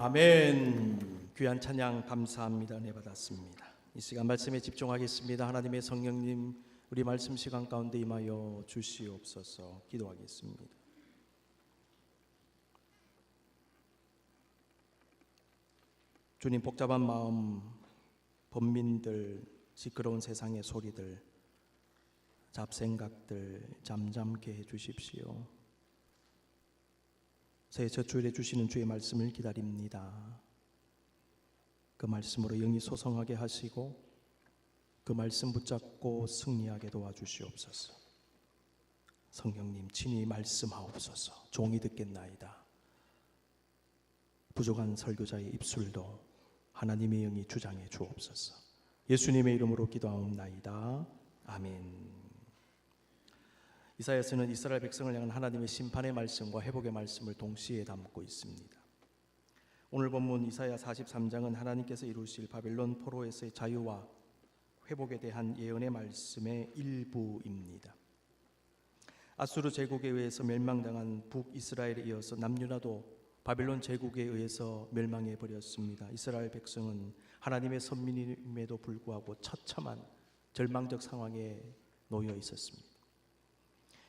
아멘. 귀한 찬양 감사합니다. 은혜 받았습니다. 이 시간 말씀에 집중하겠습니다. 하나님의 성령님, 우리 말씀 시간 가운데 임하여 주시옵소서. 기도하겠습니다. 주님, 복잡한 마음, 범민들, 시끄러운 세상의 소리들, 잡생각들 잠잠케 해주십시오. 새해 첫 주일에 주시는 주의 말씀을 기다립니다. 그 말씀으로 영이 소성하게 하시고 그 말씀 붙잡고 승리하게 도와주시옵소서. 성령님 친히 말씀하옵소서. 종이 듣겠나이다. 부족한 설교자의 입술도 하나님의 영이 주장해 주옵소서. 예수님의 이름으로 기도하옵나이다. 아멘. 이사야서는 이스라엘 백성을 향한 하나님의 심판의 말씀과 회복의 말씀을 동시에 담고 있습니다. 오늘 본문 이사야 43장은 하나님께서 이루실 바벨론 포로에서의 자유와 회복에 대한 예언의 말씀의 일부입니다. 아수르 제국에 의해서 멸망당한 북이스라엘에 이어서 남유다도 바벨론 제국에 의해서 멸망해 버렸습니다. 이스라엘 백성은 하나님의 선민임에도 불구하고 처참한 절망적 상황에 놓여 있었습니다.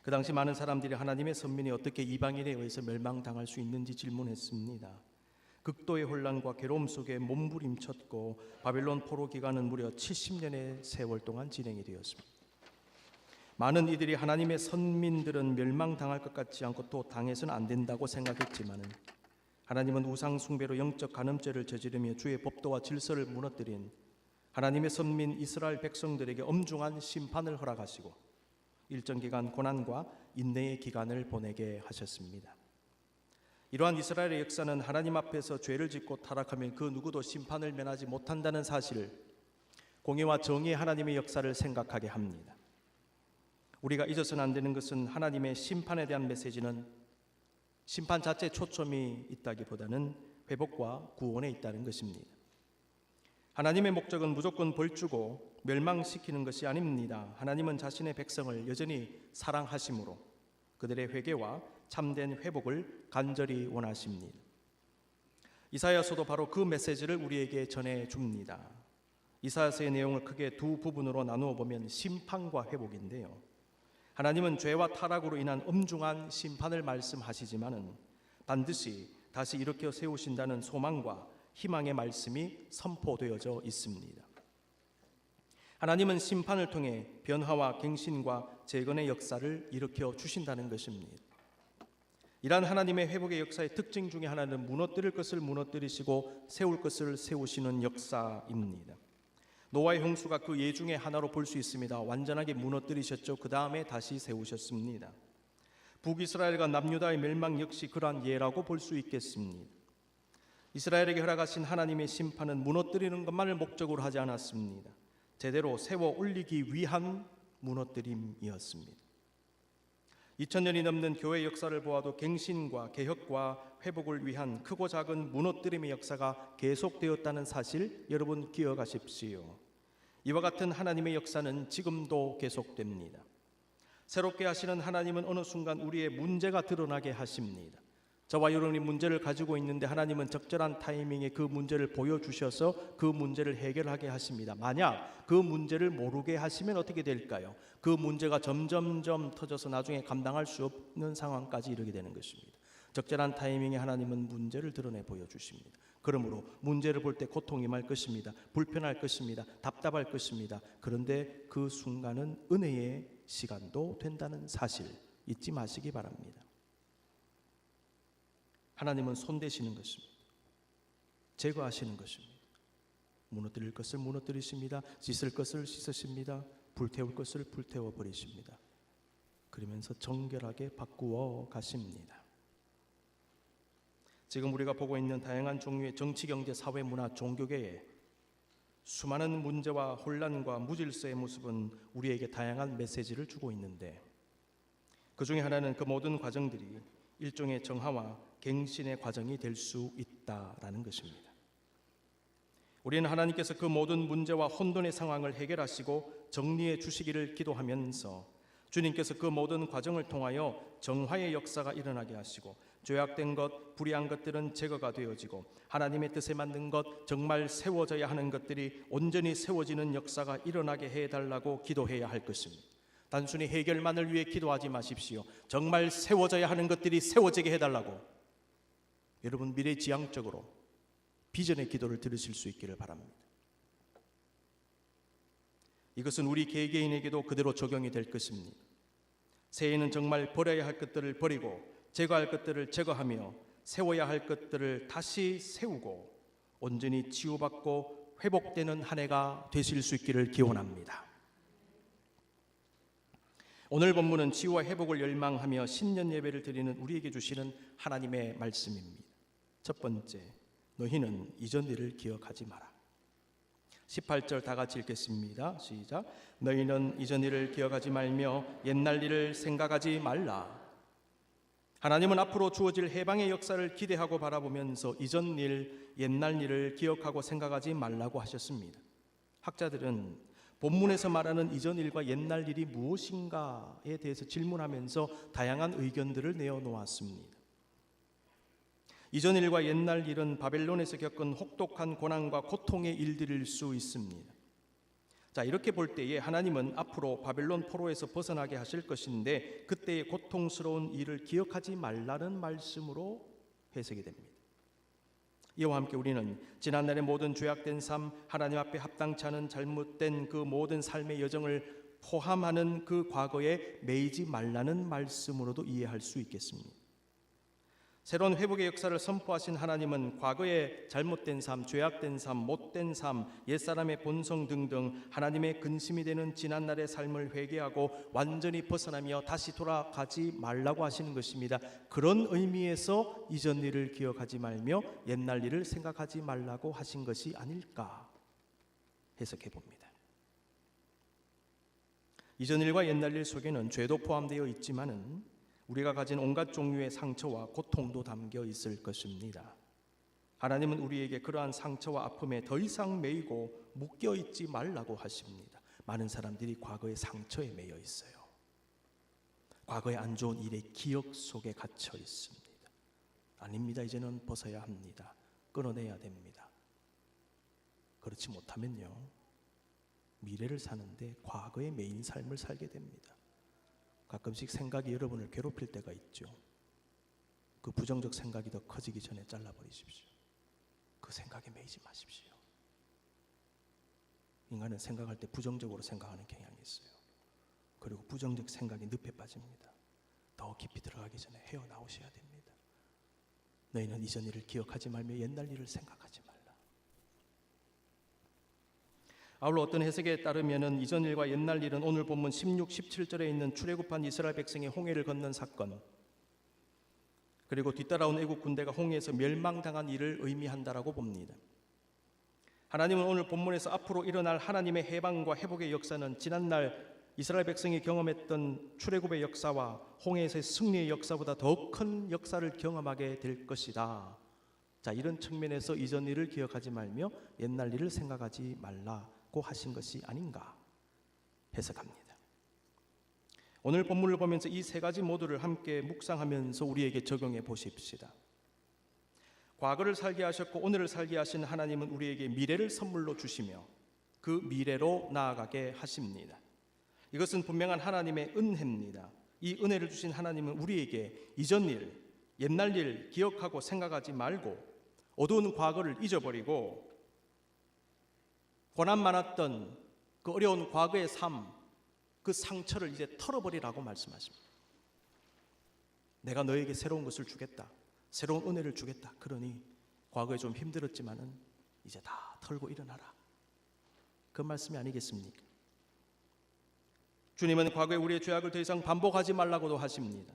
그 당시 많은 사람들이 하나님의 선민이 어떻게 이방인에 의해서 멸망당할 수 있는지 질문했습니다. 극도의 혼란과 괴로움 속에 몸부림쳤고 바벨론 포로 기간은 무려 70년의 세월 동안 진행이 되었습니다. 많은 이들이 하나님의 선민들은 멸망당할 것 같지 않고 또 당해서는 안 된다고 생각했지만 하나님은 우상 숭배로 영적 간음죄를 저지르며 주의 법도와 질서를 무너뜨린 하나님의 선민 이스라엘 백성들에게 엄중한 심판을 허락하시고 일정 기간 고난과 인내의 기간을 보내게 하셨습니다. 이러한 이스라엘의 역사는 하나님 앞에서 죄를 짓고 타락하면 그 누구도 심판을 면하지 못한다는 사실을, 공의와 정의의 하나님의 역사를 생각하게 합니다. 우리가 잊어서는 안 되는 것은 하나님의 심판에 대한 메시지는 심판 자체에 초점이 있다기보다는 회복과 구원에 있다는 것입니다. 하나님의 목적은 무조건 벌주고 멸망시키는 것이 아닙니다. 하나님은 자신의 백성을 여전히 사랑하심으로 그들의 회개와 참된 회복을 간절히 원하십니다. 이사야서도 바로 그 메시지를 우리에게 전해줍니다. 이사야서의 내용을 크게 두 부분으로 나누어 보면 심판과 회복인데요. 하나님은 죄와 타락으로 인한 엄중한 심판을 말씀하시지만은 반드시 다시 일으켜 세우신다는 소망과 희망의 말씀이 선포되어져 있습니다. 하나님은 심판을 통해 변화와 갱신과 재건의 역사를 일으켜 주신다는 것입니다. 이러한 하나님의 회복의 역사의 특징 중에 하나는 무너뜨릴 것을 무너뜨리시고 세울 것을 세우시는 역사입니다. 노아의 홍수가 그 예 중에 하나로 볼 수 있습니다. 완전하게 무너뜨리셨죠. 그 다음에 다시 세우셨습니다. 북이스라엘과 남유다의 멸망 역시 그러한 예라고 볼 수 있겠습니다. 이스라엘에게 허락하신 하나님의 심판은 무너뜨리는 것만을 목적으로 하지 않았습니다. 제대로 세워 올리기 위한 무너뜨림이었습니다. 2000년이 넘는 교회 역사를 보아도 갱신과 개혁과 회복을 위한 크고 작은 무너뜨림의 역사가 계속되었다는 사실 여러분 기억하십시오. 이와 같은 하나님의 역사는 지금도 계속됩니다. 새롭게 하시는 하나님은 어느 순간 우리의 문제가 드러나게 하십니다. 저와 여러분이 문제를 가지고 있는데 하나님은 적절한 타이밍에 그 문제를 보여주셔서 그 문제를 해결하게 하십니다. 만약 그 문제를 모르게 하시면 어떻게 될까요? 그 문제가 점점점 터져서 나중에 감당할 수 없는 상황까지 이르게 되는 것입니다. 적절한 타이밍에 하나님은 문제를 드러내 보여주십니다. 그러므로 문제를 볼 때 고통이 말 것입니다. 불편할 것입니다. 답답할 것입니다. 그런데 그 순간은 은혜의 시간도 된다는 사실 잊지 마시기 바랍니다. 하나님은 손대시는 것입니다. 제거하시는 것입니다. 무너뜨릴 것을 무너뜨리십니다. 씻을 것을 씻으십니다. 불태울 것을 불태워 버리십니다. 그러면서 정결하게 바꾸어 가십니다. 지금 우리가 보고 있는 다양한 종류의 정치, 경제, 사회, 문화, 종교계에 수많은 문제와 혼란과 무질서의 모습은 우리에게 다양한 메시지를 주고 있는데 그 중에 하나는 그 모든 과정들이 일종의 정화와 갱신의 과정이 될 수 있다라는 것입니다. 우리는 하나님께서 그 모든 문제와 혼돈의 상황을 해결하시고 정리해 주시기를 기도하면서 주님께서 그 모든 과정을 통하여 정화의 역사가 일어나게 하시고 죄악된 것, 불의한 것들은 제거가 되어지고 하나님의 뜻에 맞는 것, 정말 세워져야 하는 것들이 온전히 세워지는 역사가 일어나게 해달라고 기도해야 할 것입니다. 단순히 해결만을 위해 기도하지 마십시오. 정말 세워져야 하는 것들이 세워지게 해달라고 여러분 미래지향적으로 비전의 기도를 들으실 수 있기를 바랍니다. 이것은 우리 개개인에게도 그대로 적용이 될 것입니다. 새해에는 정말 버려야 할 것들을 버리고 제거할 것들을 제거하며 세워야 할 것들을 다시 세우고 온전히 치유받고 회복되는 한 해가 되실 수 있기를 기원합니다. 오늘 본문은 치유와 회복을 열망하며 신년 예배를 드리는 우리에게 주시는 하나님의 말씀입니다. 첫 번째, 너희는 이전 일을 기억하지 마라. 18절 다 같이 읽겠습니다. 시작. 너희는 이전 일을 기억하지 말며 옛날 일을 생각하지 말라. 하나님은 앞으로 주어질 해방의 역사를 기대하고 바라보면서 이전 일, 옛날 일을 기억하고 생각하지 말라고 하셨습니다. 학자들은 본문에서 말하는 이전 일과 옛날 일이 무엇인가에 대해서 질문하면서 다양한 의견들을 내어놓았습니다. 이전 일과 옛날 일은 바벨론에서 겪은 혹독한 고난과 고통의 일들일 수 있습니다. 자, 이렇게 볼 때에 하나님은 앞으로 바벨론 포로에서 벗어나게 하실 것인데 그때의 고통스러운 일을 기억하지 말라는 말씀으로 해석이 됩니다. 이와 함께 우리는 지난날의 모든 죄악된 삶, 하나님 앞에 합당치 않은 잘못된 그 모든 삶의 여정을 포함하는 그 과거에 매이지 말라는 말씀으로도 이해할 수 있겠습니다. 새로운 회복의 역사를 선포하신 하나님은 과거의 잘못된 삶, 죄악된 삶, 못된 삶, 옛사람의 본성 등등 하나님의 근심이 되는 지난날의 삶을 회개하고 완전히 벗어나며 다시 돌아가지 말라고 하시는 것입니다. 그런 의미에서 이전 일을 기억하지 말며 옛날 일을 생각하지 말라고 하신 것이 아닐까 해석해 봅니다. 이전 일과 옛날 일 속에는 죄도 포함되어 있지만은 우리가 가진 온갖 종류의 상처와 고통도 담겨 있을 것입니다. 하나님은 우리에게 그러한 상처와 아픔에 더 이상 매이고 묶여 있지 말라고 하십니다. 많은 사람들이 과거의 상처에 매여 있어요. 과거의 안 좋은 일의 기억 속에 갇혀 있습니다. 아닙니다. 이제는 벗어야 합니다. 끊어내야 됩니다. 그렇지 못하면요, 미래를 사는데 과거에 매인 삶을 살게 됩니다. 가끔씩 생각이 여러분을 괴롭힐 때가 있죠. 그 부정적 생각이 더 커지기 전에 잘라버리십시오. 그 생각에 매이지 마십시오. 인간은 생각할 때 부정적으로 생각하는 경향이 있어요. 그리고 부정적 생각이 늪에 빠집니다. 더 깊이 들어가기 전에 헤어나오셔야 됩니다. 너희는 이전 일을 기억하지 말며 옛날 일을 생각하지 말라. 아울러 어떤 해석에 따르면 이전 일과 옛날 일은 오늘 본문 16, 17절에 있는 출애굽한 이스라엘 백성의 홍해를 건넌 사건, 그리고 뒤따라온 애국 군대가 홍해에서 멸망당한 일을 의미한다라고 봅니다. 하나님은 오늘 본문에서 앞으로 일어날 하나님의 해방과 회복의 역사는 지난날 이스라엘 백성이 경험했던 출애굽의 역사와 홍해에서의 승리의 역사보다 더 큰 역사를 경험하게 될 것이다. 자, 이런 측면에서 이전 일을 기억하지 말며 옛날 일을 생각하지 말라고 하신 것이 아닌가 해석합니다. 오늘 본문을 보면서 이 세 가지 모두를 함께 묵상하면서 우리에게 적용해 보십시다. 과거를 살게 하셨고 오늘을 살게 하신 하나님은 우리에게 미래를 선물로 주시며 그 미래로 나아가게 하십니다. 이것은 분명한 하나님의 은혜입니다. 이 은혜를 주신 하나님은 우리에게 이전 일, 옛날 일 기억하고 생각하지 말고 어두운 과거를 잊어버리고 고난 많았던 그 어려운 과거의 삶, 그 상처를 이제 털어버리라고 말씀하십니다. 내가 너에게 새로운 것을 주겠다. 새로운 은혜를 주겠다. 그러니 과거에 좀 힘들었지만은 이제 다 털고 일어나라. 그 말씀이 아니겠습니까? 주님은 과거에 우리의 죄악을 더 이상 반복하지 말라고도 하십니다.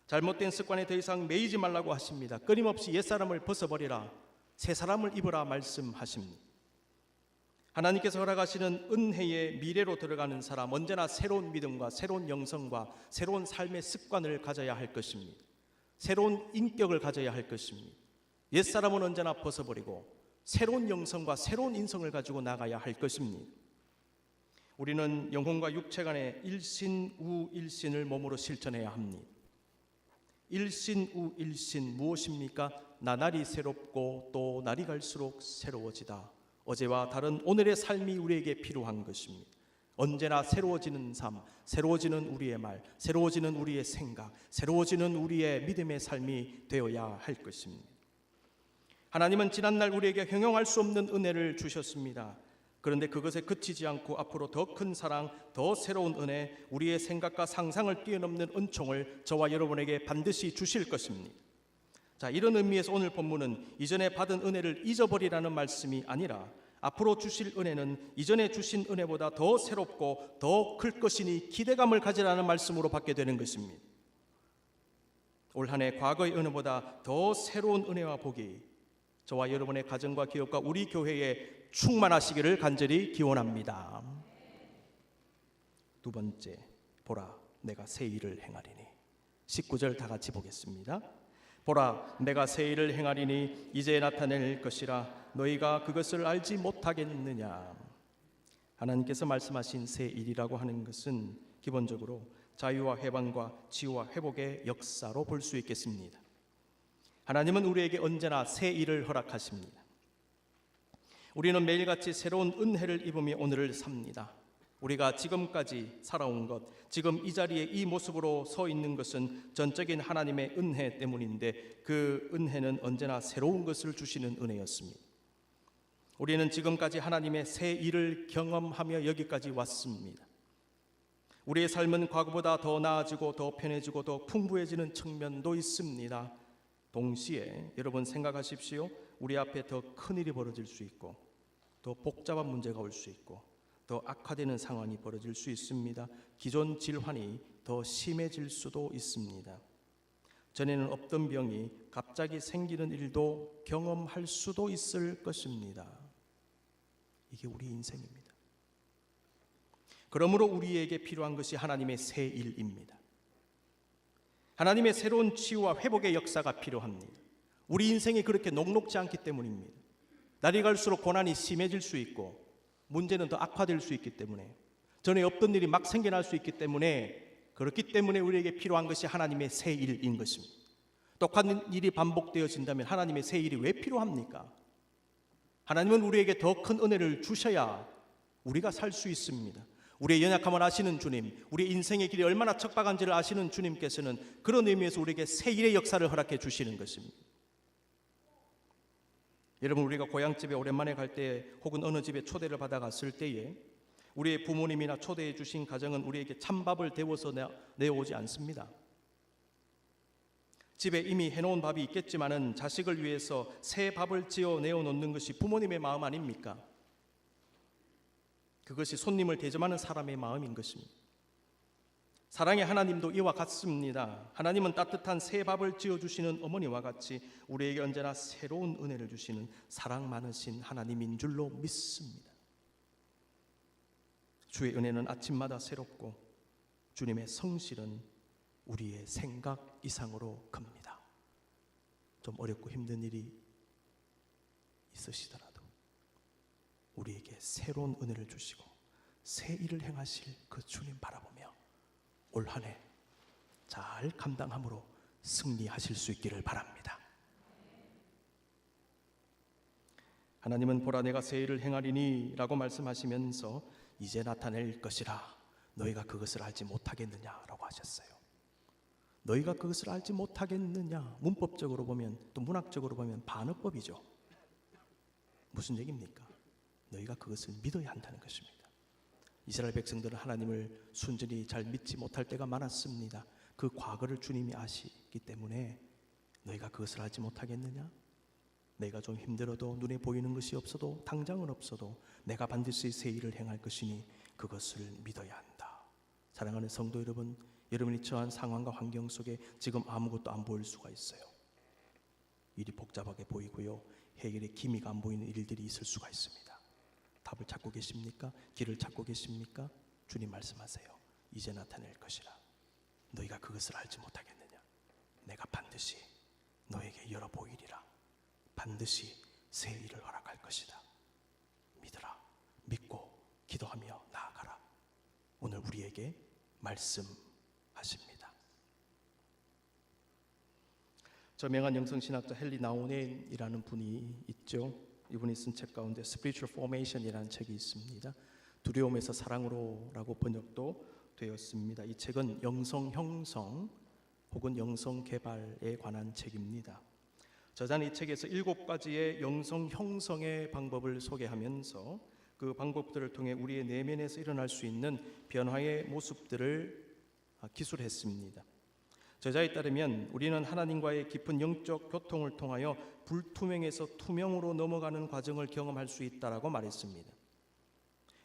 잘못된 습관에 더 이상 매이지 말라고 하십니다. 끊임없이 옛사람을 벗어버리라. 새 사람을 입으라 말씀하십니다. 하나님께서 허락하시는 은혜의 미래로 들어가는 사람, 언제나 새로운 믿음과 새로운 영성과 새로운 삶의 습관을 가져야 할 것입니다. 새로운 인격을 가져야 할 것입니다. 옛사람은 언제나 벗어버리고 새로운 영성과 새로운 인성을 가지고 나가야 할 것입니다. 우리는 영혼과 육체 간의 일신우일신을 몸으로 실천해야 합니다. 일신우일신 무엇입니까? 나날이 새롭고 또 날이 갈수록 새로워지다. 어제와 다른 오늘의 삶이 우리에게 필요한 것입니다. 언제나 새로워지는 삶, 새로워지는 우리의 말, 새로워지는 우리의 생각, 새로워지는 우리의 믿음의 삶이 되어야 할 것입니다. 하나님은 지난날 우리에게 형용할 수 없는 은혜를 주셨습니다. 그런데 그것에 그치지 않고 앞으로 더 큰 사랑, 더 새로운 은혜, 우리의 생각과 상상을 뛰어넘는 은총을 저와 여러분에게 반드시 주실 것입니다. 자, 이런 의미에서 오늘 본문은 이전에 받은 은혜를 잊어버리라는 말씀이 아니라 앞으로 주실 은혜는 이전에 주신 은혜보다 더 새롭고 더 클 것이니 기대감을 가지라는 말씀으로 받게 되는 것입니다. 올 한 해 과거의 은혜보다 더 새로운 은혜와 복이 저와 여러분의 가정과 기업과 우리 교회에 충만하시기를 간절히 기원합니다. 두 번째, 보라 내가 새 일을 행하리니. 19절 다 같이 보겠습니다. 보라 내가 새 일을 행하리니 이제 나타낼 것이라 너희가 그것을 알지 못하겠느냐. 하나님께서 말씀하신 새 일이라고 하는 것은 기본적으로 자유와 해방과 치유와 회복의 역사로 볼 수 있겠습니다. 하나님은 우리에게 언제나 새 일을 허락하십니다. 우리는 매일같이 새로운 은혜를 입으며 오늘을 삽니다. 우리가 지금까지 살아온 것, 지금 이 자리에 이 모습으로 서 있는 것은 전적인 하나님의 은혜 때문인데 그 은혜는 언제나 새로운 것을 주시는 은혜였습니다. 우리는 지금까지 하나님의 새 일을 경험하며 여기까지 왔습니다. 우리의 삶은 과거보다 더 나아지고 더 편해지고 더 풍부해지는 측면도 있습니다. 동시에 여러분 생각하십시오. 우리 앞에 더 큰일이 벌어질 수 있고 더 복잡한 문제가 올 수 있고 더 악화되는 상황이 벌어질 수 있습니다. 기존 질환이 더 심해질 수도 있습니다. 전에는 없던 병이 갑자기 생기는 일도 경험할 수도 있을 것입니다. 이게 우리 인생입니다. 그러므로 우리에게 필요한 것이 하나님의 새 일입니다. 하나님의 새로운 치유와 회복의 역사가 필요합니다. 우리 인생이 그렇게 녹록지 않기 때문입니다. 날이 갈수록 고난이 심해질 수 있고 문제는 더 악화될 수 있기 때문에 전에 없던 일이 막 생겨날 수 있기 때문에 그렇기 때문에 우리에게 필요한 것이 하나님의 새 일인 것입니다. 똑같은 일이 반복되어진다면 하나님의 새 일이 왜 필요합니까? 하나님은 우리에게 더 큰 은혜를 주셔야 우리가 살 수 있습니다. 우리의 연약함을 아시는 주님, 우리의 인생의 길이 얼마나 척박한지를 아시는 주님께서는 그런 의미에서 우리에게 새 일의 역사를 허락해 주시는 것입니다. 여러분, 우리가 고향집에 오랜만에 갈 때 혹은 어느 집에 초대를 받아갔을 때에 우리의 부모님이나 초대해 주신 가정은 우리에게 찬밥을 데워서 내오지 않습니다. 집에 이미 해놓은 밥이 있겠지만은 자식을 위해서 새 밥을 지어 내어놓는 것이 부모님의 마음 아닙니까? 그것이 손님을 대접하는 사람의 마음인 것입니다. 사랑의 하나님도 이와 같습니다. 하나님은 따뜻한 새 밥을 지어주시는 어머니와 같이 우리에게 언제나 새로운 은혜를 주시는 사랑 많으신 하나님인 줄로 믿습니다. 주의 은혜는 아침마다 새롭고 주님의 성실은 우리의 생각 이상으로 큽니다. 좀 어렵고 힘든 일이 있으시더라도 우리에게 새로운 은혜를 주시고 새 일을 행하실 그 주님 바라보며 올 한 해 잘 감당함으로 승리하실 수 있기를 바랍니다. 하나님은 보라 내가 새 일을 행하리니 라고 말씀하시면서 이제 나타낼 것이라 너희가 그것을 알지 못하겠느냐라고 하셨어요. 너희가 그것을 알지 못하겠느냐, 문법적으로 보면 또 문학적으로 보면 반어법이죠. 무슨 얘기입니까? 너희가 그것을 믿어야 한다는 것입니다. 이스라엘 백성들은 하나님을 순전히 잘 믿지 못할 때가 많았습니다. 그 과거를 주님이 아시기 때문에 너희가 그것을 알지 못하겠느냐? 내가 좀 힘들어도 눈에 보이는 것이 없어도 당장은 없어도 내가 반드시 새 일을 행할 것이니 그것을 믿어야 한다. 사랑하는 성도 여러분, 여러분이 처한 상황과 환경 속에 지금 아무것도 안 보일 수가 있어요. 일이 복잡하게 보이고요, 해결의 기미가 안 보이는 일들이 있을 수가 있습니다. 답을 찾고 계십니까? 길을 찾고 계십니까? 주님 말씀하세요. 이제 나타낼 것이라 너희가 그것을 알지 못하겠느냐? 내가 반드시 너에게 열어 보이리라. 반드시 새 일을 허락할 것이다. 믿으라. 믿고 기도하며 나아가라. 오늘 우리에게 말씀하십니다. 저명한 영성신학자 헨리 나우넨이라는 분이 있죠. 이분이 쓴 책 가운데 Spiritual Formation이라는 책이 있습니다. 두려움에서 사랑으로라고 번역도 되었습니다. 이 책은 영성 형성 혹은 영성 개발에 관한 책입니다. 저자는 이 책에서 7가지의 영성 형성의 방법을 소개하면서 그 방법들을 통해 우리의 내면에서 일어날 수 있는 변화의 모습들을 기술했습니다. 저자에 따르면 우리는 하나님과의 깊은 영적 교통을 통하여 불투명에서 투명으로 넘어가는 과정을 경험할 수 있다라고 말했습니다.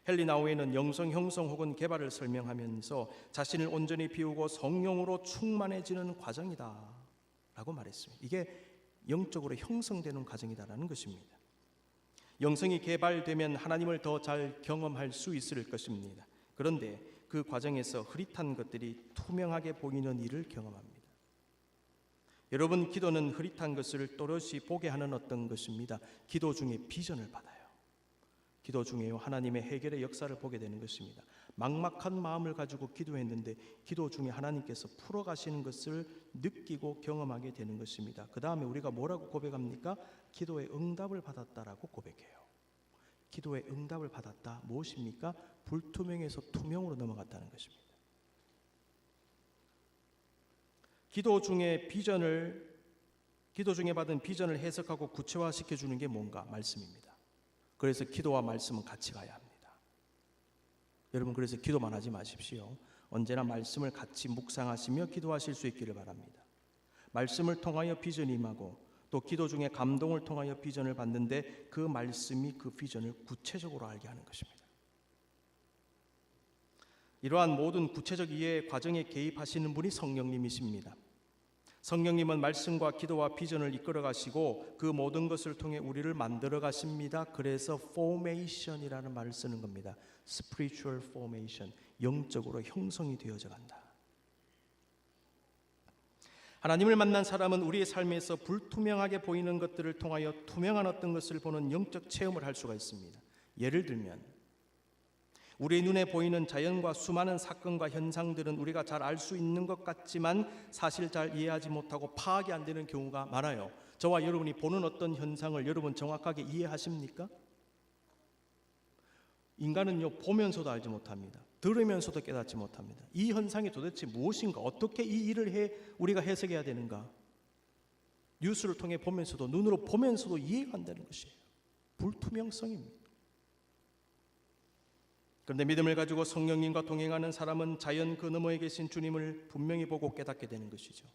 헨리 나우엔은 영성 형성 혹은 개발을 설명하면서 자신을 온전히 비우고 성령으로 충만해지는 과정이다 라고 말했습니다. 이게 영적으로 형성되는 과정이다라는 것입니다. 영성이 개발되면 하나님을 더 잘 경험할 수 있을 것입니다. 그런데 그 과정에서 흐릿한 것들이 투명하게 보이는 일을 경험합니다. 여러분, 기도는 흐릿한 것을 또렷이 보게 하는 어떤 것입니다. 기도 중에 비전을 받아요. 기도 중에 하나님의 해결의 역사를 보게 되는 것입니다. 막막한 마음을 가지고 기도했는데 기도 중에 하나님께서 풀어가시는 것을 느끼고 경험하게 되는 것입니다. 그 다음에 우리가 뭐라고 고백합니까? 기도의 응답을 받았다라고 고백해요. 기도의 응답을 받았다. 무엇입니까? 불투명에서 투명으로 넘어갔다는 것입니다. 기도 중에 받은 비전을 해석하고 구체화시켜 주는 게 뭔가? 말씀입니다. 그래서 기도와 말씀은 같이 가야 합니다. 여러분, 그래서 기도만 하지 마십시오. 언제나 말씀을 같이 묵상하시며 기도하실 수 있기를 바랍니다. 말씀을 통하여 비전이 임하고 또 기도 중에 감동을 통하여 비전을 받는데 그 말씀이 그 비전을 구체적으로 알게 하는 것입니다. 이러한 모든 구체적 이해의 과정에 개입하시는 분이 성령님이십니다. 성령님은 말씀과 기도와 비전을 이끌어 가시고 그 모든 것을 통해 우리를 만들어 가십니다. 그래서 formation이라는 말을 쓰는 겁니다. spiritual formation, 영적으로 형성이 되어져 간다. 하나님을 만난 사람은 우리의 삶에서 불투명하게 보이는 것들을 통하여 투명한 어떤 것을 보는 영적 체험을 할 수가 있습니다. 예를 들면 우리의 눈에 보이는 자연과 수많은 사건과 현상들은 우리가 잘 알 수 있는 것 같지만 사실 잘 이해하지 못하고 파악이 안 되는 경우가 많아요. 저와 여러분이 보는 어떤 현상을 여러분 정확하게 이해하십니까? 인간은요, 보면서도 알지 못합니다. 들으면서도 깨닫지 못합니다. 이 현상이 도대체 무엇인가? 어떻게 이 일을 우리가 해석해야 되는가? 뉴스를 통해 보면서도, 눈으로 보면서도 이해가 안 되는 것이에요. 불투명성입니다. 그런데 믿음을 가지고 성령님과 동행하는 사람은 자연 그 너머에 계신 주님을 분명히 보고 깨닫게 되는 것이죠.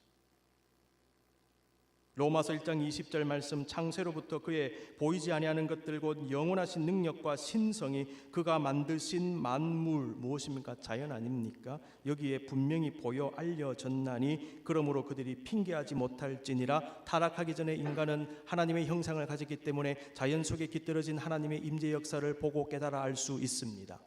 로마서 1장 20절 말씀, 창세로부터 그의 보이지 아니하는 것들 곧 영원하신 능력과 신성이 그가 만드신 만물, 무엇입니까? 자연 아닙니까? 여기에 분명히 보여 알려졌나니 그러므로 그들이 핑계하지 못할지니라. 타락하기 전에 인간은 하나님의 형상을 가졌기 때문에 자연 속에 깃들어진 하나님의 임재 역사를 보고 깨달아 알 수 있습니다.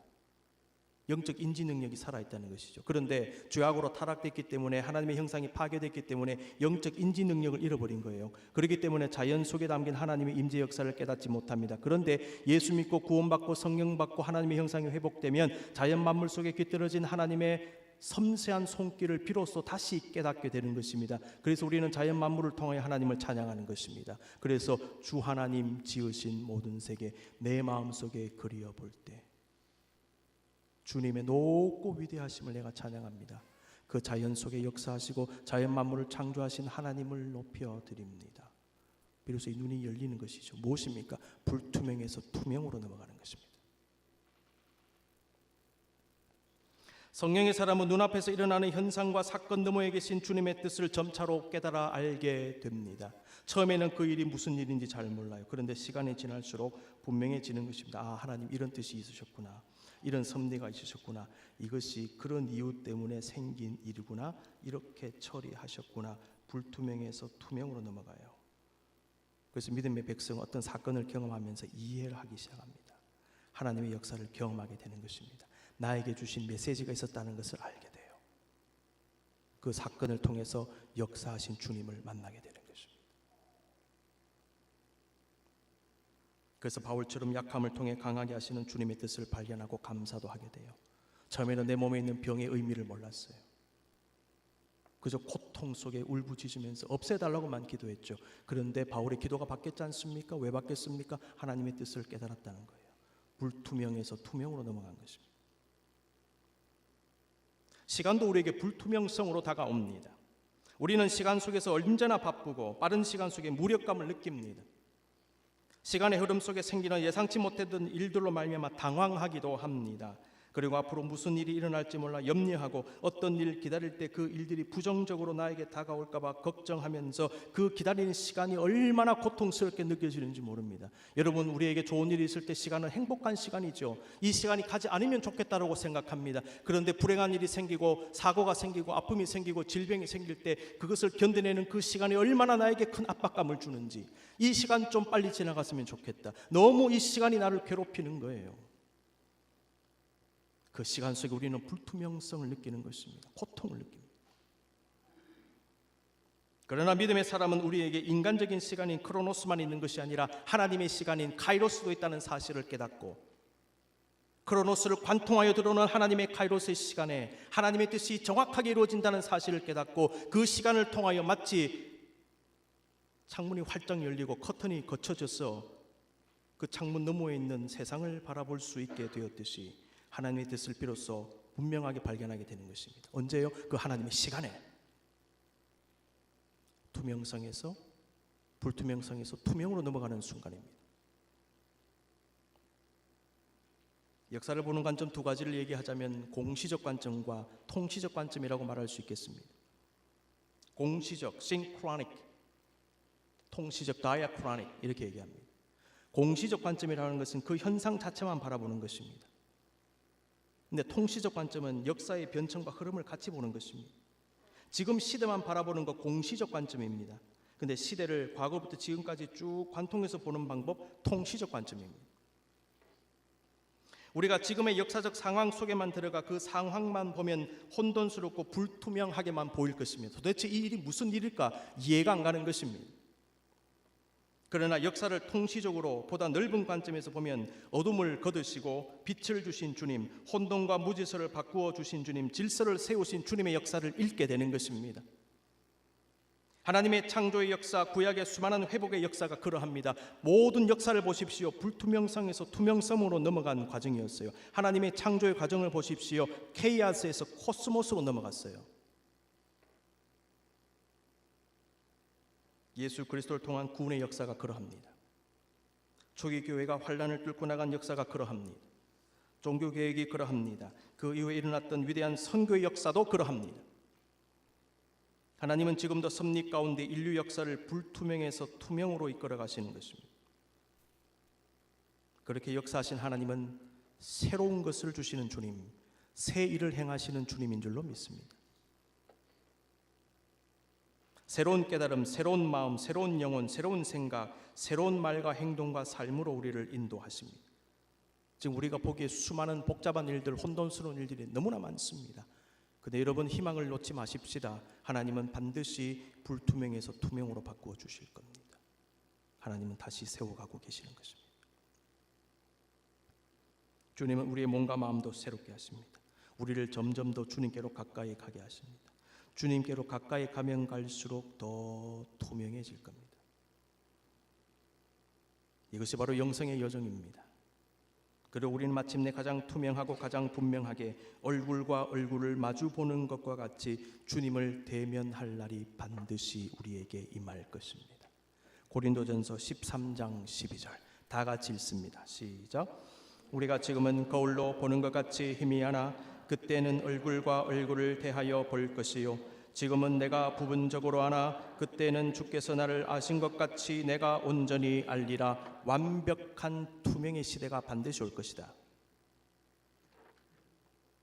영적 인지 능력이 살아있다는 것이죠. 그런데 죄악으로 타락됐기 때문에 하나님의 형상이 파괴됐기 때문에 영적 인지 능력을 잃어버린 거예요. 그렇기 때문에 자연 속에 담긴 하나님의 임재 역사를 깨닫지 못합니다. 그런데 예수 믿고 구원받고 성령 받고 하나님의 형상이 회복되면 자연 만물 속에 깃들어진 하나님의 섬세한 손길을 비로소 다시 깨닫게 되는 것입니다. 그래서 우리는 자연 만물을 통하여 하나님을 찬양하는 것입니다. 그래서 주 하나님 지으신 모든 세계 내 마음속에 그리어 볼 때 주님의 높고 위대하심을 내가 찬양합니다. 그 자연 속에 역사하시고 자연 만물을 창조하신 하나님을 높여 드립니다. 비로소 이 눈이 열리는 것이죠. 무엇입니까? 불투명에서 투명으로 넘어가는 것입니다. 성령의 사람은 눈앞에서 일어나는 현상과 사건 너머에 계신 주님의 뜻을 점차로 깨달아 알게 됩니다. 처음에는 그 일이 무슨 일인지 잘 몰라요. 그런데 시간이 지날수록 분명해지는 것입니다. 아, 하나님 이런 뜻이 있으셨구나. 이런 섭리가 있으셨구나. 이것이 그런 이유 때문에 생긴 일이구나. 이렇게 처리하셨구나. 불투명에서 투명으로 넘어가요. 그래서 믿음의 백성은 어떤 사건을 경험하면서 이해를 하기 시작합니다. 하나님의 역사를 경험하게 되는 것입니다. 나에게 주신 메시지가 있었다는 것을 알게 돼요. 그 사건을 통해서 역사하신 주님을 만나게 되는 것입니다. 그래서 바울처럼 약함을 통해 강하게 하시는 주님의 뜻을 발견하고 감사도 하게 돼요. 처음에는 내 몸에 있는 병의 의미를 몰랐어요. 그저 고통 속에 울부짖으면서 없애달라고만 기도했죠. 그런데 바울의 기도가 바뀌었지 않습니까? 왜 바뀌었습니까? 하나님의 뜻을 깨달았다는 거예요. 불투명에서 투명으로 넘어간 것입니다. 시간도 우리에게 불투명성으로 다가옵니다. 우리는 시간 속에서 언제나 바쁘고 빠른 시간 속에 무력감을 느낍니다. 시간의 흐름 속에 생기는 예상치 못했던 일들로 말미암아 당황하기도 합니다. 그리고 앞으로 무슨 일이 일어날지 몰라 염려하고 어떤 일 기다릴 때 그 일들이 부정적으로 나에게 다가올까 봐 걱정하면서 그 기다리는 시간이 얼마나 고통스럽게 느껴지는지 모릅니다. 여러분, 우리에게 좋은 일이 있을 때 시간은 행복한 시간이죠. 이 시간이 가지 않으면 좋겠다라고 생각합니다. 그런데 불행한 일이 생기고 사고가 생기고 아픔이 생기고 질병이 생길 때 그것을 견뎌내는 그 시간이 얼마나 나에게 큰 압박감을 주는지, 이 시간 좀 빨리 지나갔으면 좋겠다. 너무 이 시간이 나를 괴롭히는 거예요. 그 시간 속에 우리는 불투명성을 느끼는 것입니다. 고통을 느낍니다. 그러나 믿음의 사람은 우리에게 인간적인 시간인 크로노스만 있는 것이 아니라 하나님의 시간인 카이로스도 있다는 사실을 깨닫고, 크로노스를 관통하여 들어오는 하나님의 카이로스의 시간에 하나님의 뜻이 정확하게 이루어진다는 사실을 깨닫고, 그 시간을 통하여 마치 창문이 활짝 열리고 커튼이 걷혀져서 그 창문 너머에 있는 세상을 바라볼 수 있게 되었듯이 하나님의 뜻을 비로소 분명하게 발견하게 되는 것입니다. 언제요? 그 하나님의 시간에. 투명성에서 불투명성에서 투명으로 넘어가는 순간입니다. 역사를 보는 관점 두 가지를 얘기하자면 공시적 관점과 통시적 관점이라고 말할 수 있겠습니다. 공시적, synchronic, 통시적, diachronic 이렇게 얘기합니다. 공시적 관점이라는 것은 그 현상 자체만 바라보는 것입니다. 근데 통시적 관점은 역사의 변천과 흐름을 같이 보는 것입니다. 지금 시대만 바라보는 것 공시적 관점입니다. 근데 시대를 과거부터 지금까지 쭉 관통해서 보는 방법 통시적 관점입니다. 우리가 지금의 역사적 상황 속에만 들어가 그 상황만 보면 혼돈스럽고 불투명하게만 보일 것입니다. 도대체 이 일이 무슨 일일까 이해가 안 가는 것입니다. 그러나 역사를 통시적으로 보다 넓은 관점에서 보면 어둠을 거두시고 빛을 주신 주님, 혼돈과 무질서를 바꾸어 주신 주님, 질서를 세우신 주님의 역사를 읽게 되는 것입니다. 하나님의 창조의 역사, 구약의 수많은 회복의 역사가 그러합니다. 모든 역사를 보십시오. 불투명성에서 투명성으로 넘어간 과정이었어요. 하나님의 창조의 과정을 보십시오. 케이아스에서 코스모스로 넘어갔어요. 예수 그리스도를 통한 구원의 역사가 그러합니다. 초기 교회가 환란을 뚫고 나간 역사가 그러합니다. 종교개혁이 그러합니다. 그 이후에 일어났던 위대한 선교의 역사도 그러합니다. 하나님은 지금도 섭리 가운데 인류 역사를 불투명에서 투명으로 이끌어 가시는 것입니다. 그렇게 역사하신 하나님은 새로운 것을 주시는 주님, 새 일을 행하시는 주님인 줄로 믿습니다. 새로운 깨달음, 새로운 마음, 새로운 영혼, 새로운 생각, 새로운 말과 행동과 삶으로 우리를 인도하십니다. 지금 우리가 보기에 수많은 복잡한 일들, 혼돈스러운 일들이 너무나 많습니다. 그런데 여러분 희망을 놓지 마십시다. 하나님은 반드시 불투명에서 투명으로 바꾸어 주실 겁니다. 하나님은 다시 세워가고 계시는 것입니다. 주님은 우리의 몸과 마음도 새롭게 하십니다. 우리를 점점 더 주님께로 가까이 가게 하십니다. 주님께로 가까이 가면 갈수록 더 투명해질 겁니다. 이것이 바로 영성의 여정입니다. 그리고 우리는 마침내 가장 투명하고 가장 분명하게 얼굴과 얼굴을 마주 보는 것과 같이 주님을 대면할 날이 반드시 우리에게 임할 것입니다. 고린도전서 13장 12절 다 같이 읽습니다. 시작. 우리가 지금은 거울로 보는 것 같이 희미하나 그때는 얼굴과 얼굴을 대하여 볼 것이요 지금은 내가 부분적으로 아나 그때는 주께서 나를 아신 것 같이 내가 온전히 알리라. 완벽한 투명의 시대가 반드시 올 것이다.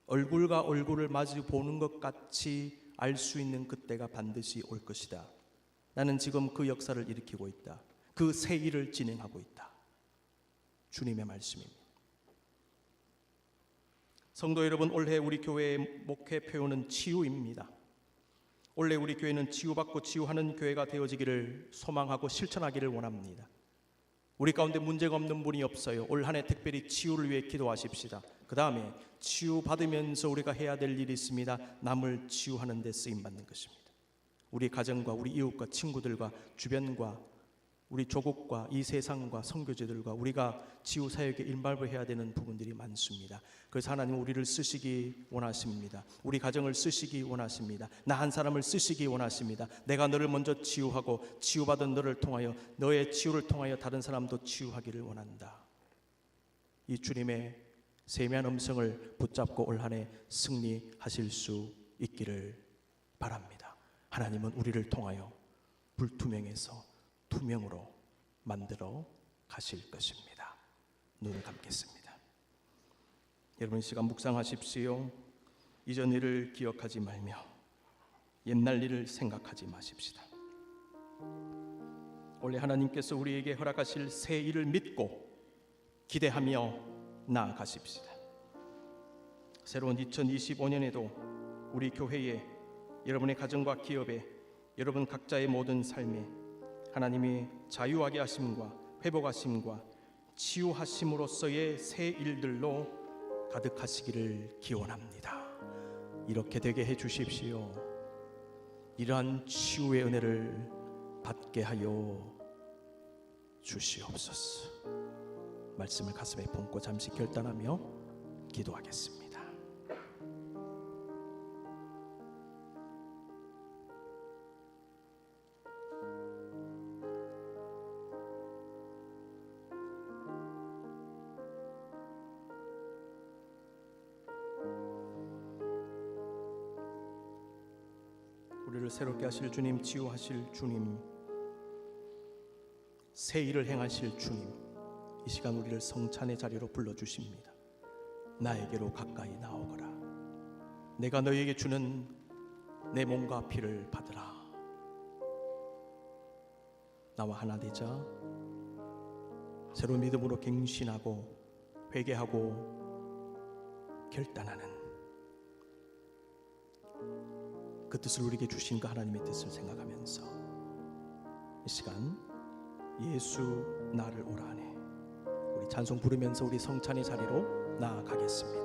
얼굴과 얼굴을 마주 보는 것 같이 알 수 있는 그때가 반드시 올 것이다. 나는 지금 그 역사를 일으키고 있다. 그 새 일을 진행하고 있다. 주님의 말씀입니다. 성도 여러분, 올해 우리 교회의 목회 표현은 치유입니다. 올해 우리 교회는 치유받고 치유하는 교회가 되어지기를 소망하고 실천하기를 원합니다. 우리 가운데 문제가 없는 분이 없어요. 올 한 해 특별히 치유를 위해 기도하십시다. 그 다음에 치유받으면서 우리가 해야 될 일이 있습니다. 남을 치유하는 데 쓰임받는 것입니다. 우리 가정과 우리 이웃과 친구들과 주변과 우리 조국과 이 세상과 선교제들과 우리가 치유 사역에 일발해야 되는 부분들이 많습니다. 그래서 하나님 우리를 쓰시기 원하십니다. 우리 가정을 쓰시기 원하십니다. 나 한 사람을 쓰시기 원하십니다. 내가 너를 먼저 치유하고 치유받은 너를 통하여 너의 치유를 통하여 다른 사람도 치유하기를 원한다. 이 주님의 세미한 음성을 붙잡고 올 한 해 승리하실 수 있기를 바랍니다. 하나님은 우리를 통하여 불투명에서 투명으로 만들어 가실 것입니다. 눈을 감겠습니다. 여러분 이 시간 묵상하십시오. 이전 일을 기억하지 말며 옛날 일을 생각하지 마십시다. 원래 하나님께서 우리에게 허락하실 새 일을 믿고 기대하며 나아가십시다. 새로운 2025년에도 우리 교회에, 여러분의 가정과 기업에, 여러분 각자의 모든 삶에 하나님이 자유하게 하심과 회복하심과 치유하심으로써의 새 일들로 가득하시기를 기원합니다. 이렇게 되게 해 주십시오. 이러한 치유의 은혜를 받게 하여 주시옵소서. 말씀을 가슴에 품고 잠시 결단하며 기도하겠습니다. 우리를 새롭게 하실 주님, 치유하실 주님, 새 일을 행하실 주님, 이 시간 우리를 성찬의 자리로 불러주십니다. 나에게로 가까이 나오거라. 내가 너희에게 주는 내 몸과 피를 받으라. 나와 하나 되자 새로운 믿음으로 갱신하고 회개하고 결단하는 그 뜻을 우리에게 주신 그 하나님의 뜻을 생각하면서 이 시간 예수 나를 오라 하네 우리 찬송 부르면서 우리 성찬의 자리로 나아가겠습니다.